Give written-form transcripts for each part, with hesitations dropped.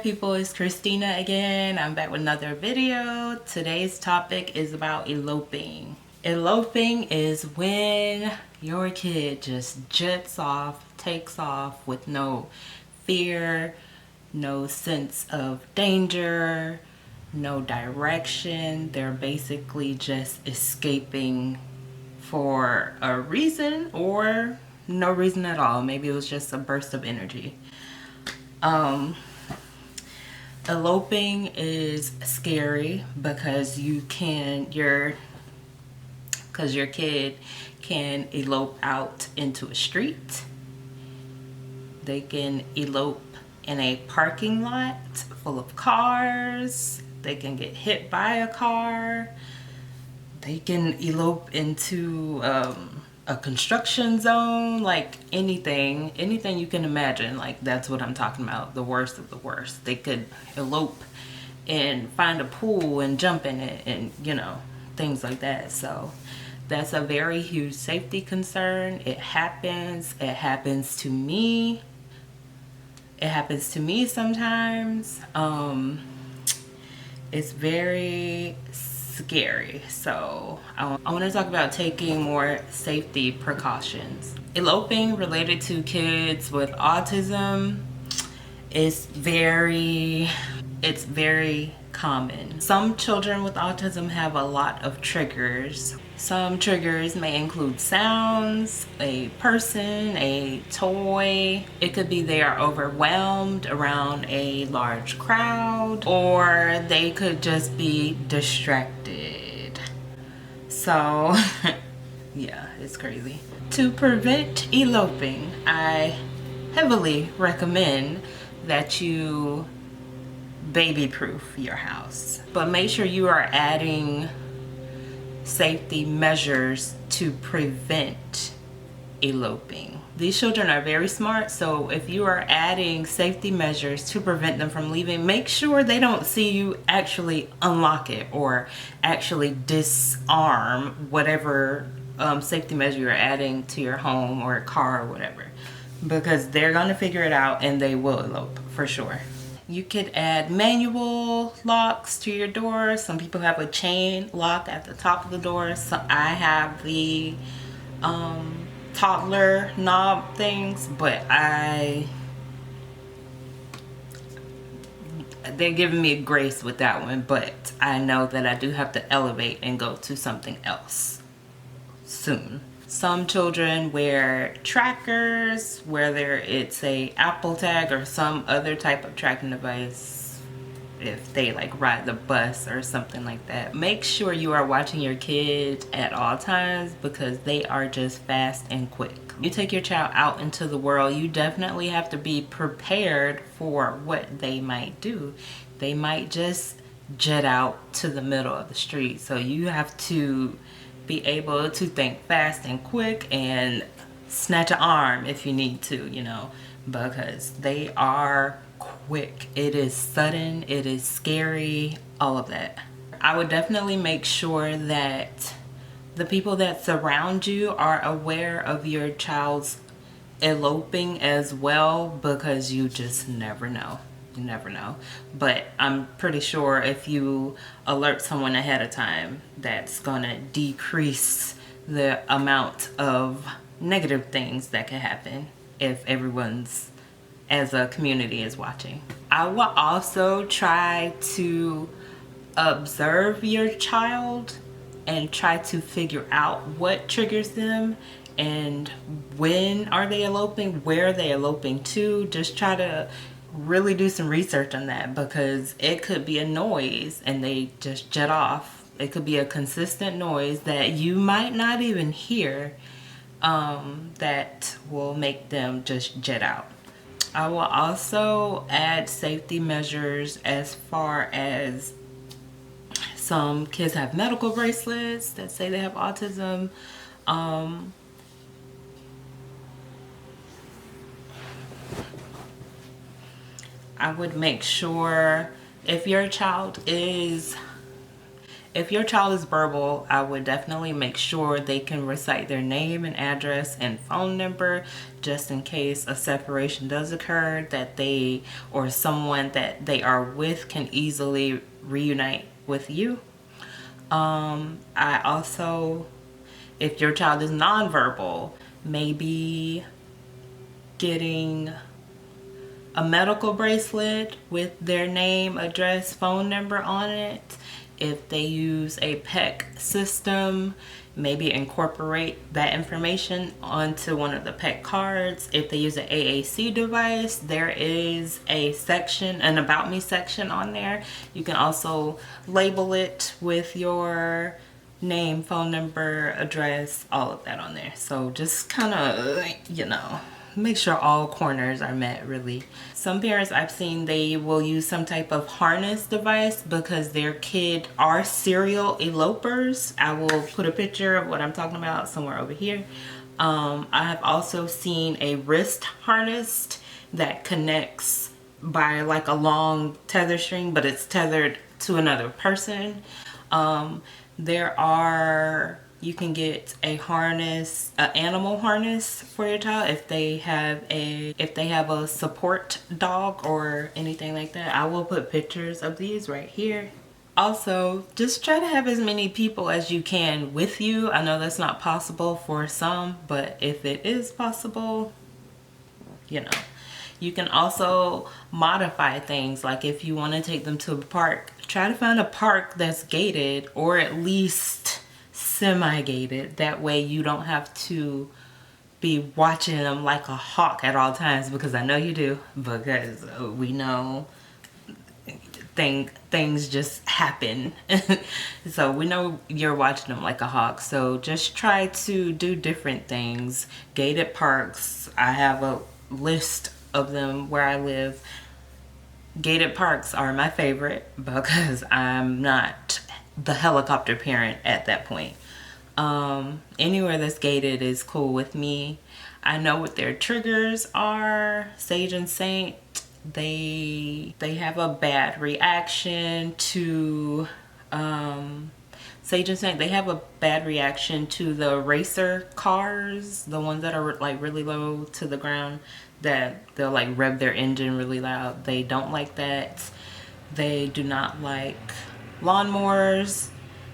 people, it's Christina again. I'm back with another video. Today's topic is about eloping. Eloping is when your kid just jets off, takes off with no fear, no sense of danger, no direction. They're basically just escaping for a reason or no reason at all. Maybe it was just a burst of energy. Eloping is scary because your kid can elope out into a street. They can elope in a parking lot full of cars. They can get hit by a car. They can elope into a construction zone, like anything you can imagine. Like, that's what I'm talking about, the worst of the worst. They could elope and find a pool and jump in it, and things like that. So that's a very huge safety concern. It happens to me. It happens to me sometimes. It's very scary. So I want to talk about taking more safety precautions. Eloping related to kids with autism is very common. Some children with autism have a lot of triggers. Some triggers may include sounds, a person, a toy. It could be they are overwhelmed around a large crowd, or they could just be distracted. So yeah, it's crazy. To prevent eloping, I heavily recommend that you baby-proof your house, but make sure you are adding safety measures to prevent eloping. These children are very smart, so if you are adding safety measures to prevent them from leaving, make sure they don't see you actually unlock it or actually disarm whatever safety measure you're adding to your home or car or whatever, because they're gonna figure it out and they will elope for sure. You could add manual locks to your door. Some people have a chain lock at the top of the door. So I have the toddler knob things, but they're giving me grace with that one, but I know that I do have to elevate and go to something else soon. Some children wear trackers, whether it's a Apple tag or some other type of tracking device, if they like ride the bus or something like that. Make sure you are watching your kid at all times, because they are just fast and quick. You take your child out into the world, you definitely have to be prepared for what they might do. They might just jet out to the middle of the street, so you have to be able to think fast and quick and snatch an arm if you need to, because they are quick. It is sudden, it is scary, all of that. I would definitely make sure that the people that surround you are aware of your child's eloping as well, because you just never know. You never know. But I'm pretty sure if you alert someone ahead of time, that's gonna decrease the amount of negative things that can happen if everyone's, as a community, is watching. I will also try to observe your child and try to figure out what triggers them and when are they eloping, where are they eloping to. Just try to really do some research on that, because it could be a noise and they just jet off. It could be a consistent noise that you might not even hear, that will make them just jet out. I will also add safety measures as far as some kids have medical bracelets that say they have autism. I would make sure, if your child is If your child is verbal, I would definitely make sure they can recite their name and address and phone number, just in case a separation does occur, that they or someone that they are with can easily reunite with you. I also, if your child is nonverbal, maybe getting a medical bracelet with their name, address, phone number on it. If they use a PEC system, maybe incorporate that information onto one of the PEC cards. If they use an AAC device, there is a section, an About Me section on there. You can also label it with your name, phone number, address, all of that on there. So just kind of, you know, make sure all corners are met, really. Some parents I've seen, they will use some type of harness device because their kid are serial elopers. I will put a picture of what I'm talking about somewhere over here. I have also seen a wrist harness that connects by like a long tether string, but it's tethered to another person. You can get a harness, an animal harness for your child if they have a support dog or anything like that. I will put pictures of these right here. Also, just try to have as many people as you can with you. I know that's not possible for some, but if it is possible, you know. You can also modify things, like if you want to take them to a park, try to find a park that's gated or at least semi-gated. That way you don't have to be watching them like a hawk at all times, because I know you do, because we know things just happen. So we know you're watching them like a hawk. So just try to do different things. Gated parks, I have a list of them where I live. Gated parks are my favorite because I'm not the helicopter parent at that point. Anywhere that's gated is cool with me. I know what their triggers are. Sage and Saint, they have a bad reaction to Sage and Saint, they have a bad reaction to the racer cars, the ones that are like really low to the ground, that they'll like rev their engine really loud. They don't like that. They do not like lawnmowers.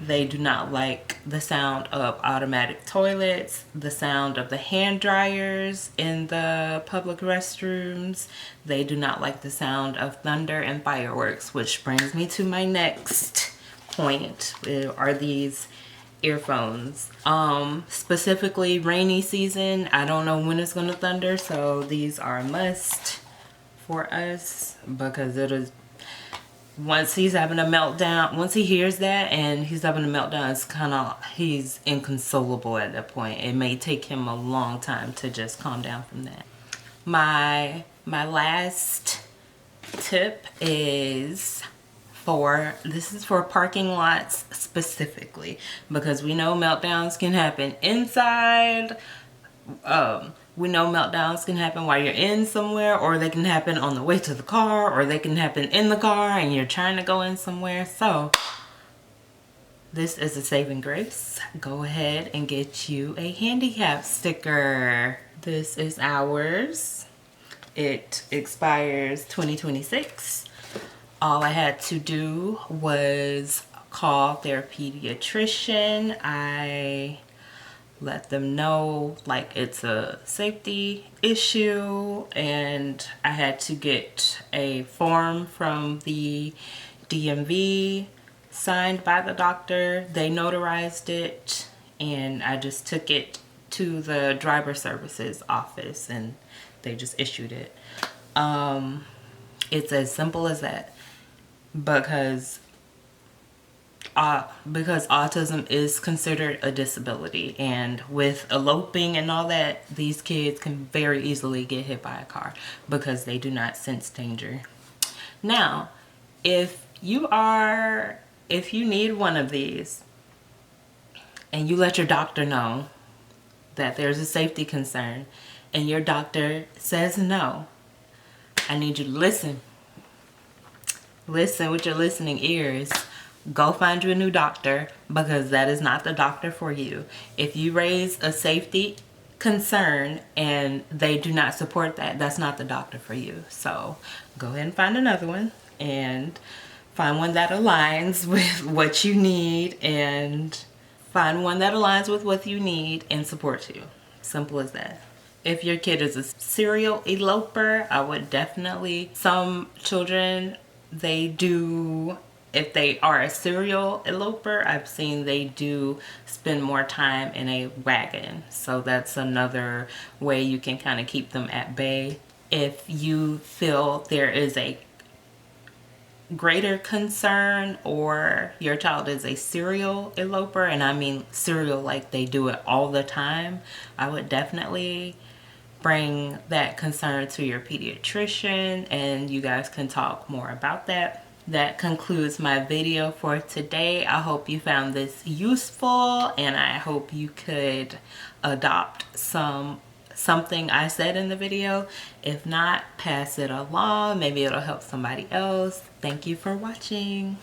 They do not like the sound of automatic toilets, the sound of the hand dryers in the public restrooms. They do not like the sound of thunder and fireworks, which brings me to my next point, are these earphones. Specifically rainy season, I don't know when it's gonna thunder, so these are a must for us, because it is, once he's having a meltdown, once he hears that and he's having a meltdown, it's kind of, he's inconsolable at that point. It may take him a long time to just calm down from that. My last tip is this is for parking lots specifically, because we know meltdowns can happen inside. We know meltdowns can happen while you're in somewhere, or they can happen on the way to the car, or they can happen in the car and you're trying to go in somewhere. So this is a saving grace. Go ahead and get you a handicap sticker. This is ours. It expires 2026. All I had to do was call their pediatrician. I let them know like it's a safety issue, and I had to get a form from the DMV signed by the doctor. They notarized it, and I just took it to the driver services office and they just issued it. It's as simple as that, because autism is considered a disability, and with eloping and all that, these kids can very easily get hit by a car because they do not sense danger. Now, if you need one of these and you let your doctor know that there's a safety concern and your doctor says no, I need you to listen with your listening ears. go find you a new doctor, because that is not the doctor for you. If you raise a safety concern and they do not support that, that's not the doctor for you. So go ahead and find another one, and find one that aligns with what you need, and find one that aligns with what you need and supports you. Simple as that. If your kid is a serial eloper, I would definitely, some children, they do, if they are a serial eloper, I've seen they do spend more time in a wagon. So that's another way you can kind of keep them at bay. If you feel there is a greater concern, or your child is a serial eloper, and I mean serial like they do it all the time, I would definitely bring that concern to your pediatrician and you guys can talk more about that. That concludes my video for today. I hope you found this useful, and I hope you could adopt something I said in the video. If not, pass it along. Maybe it'll help somebody else. Thank you for watching.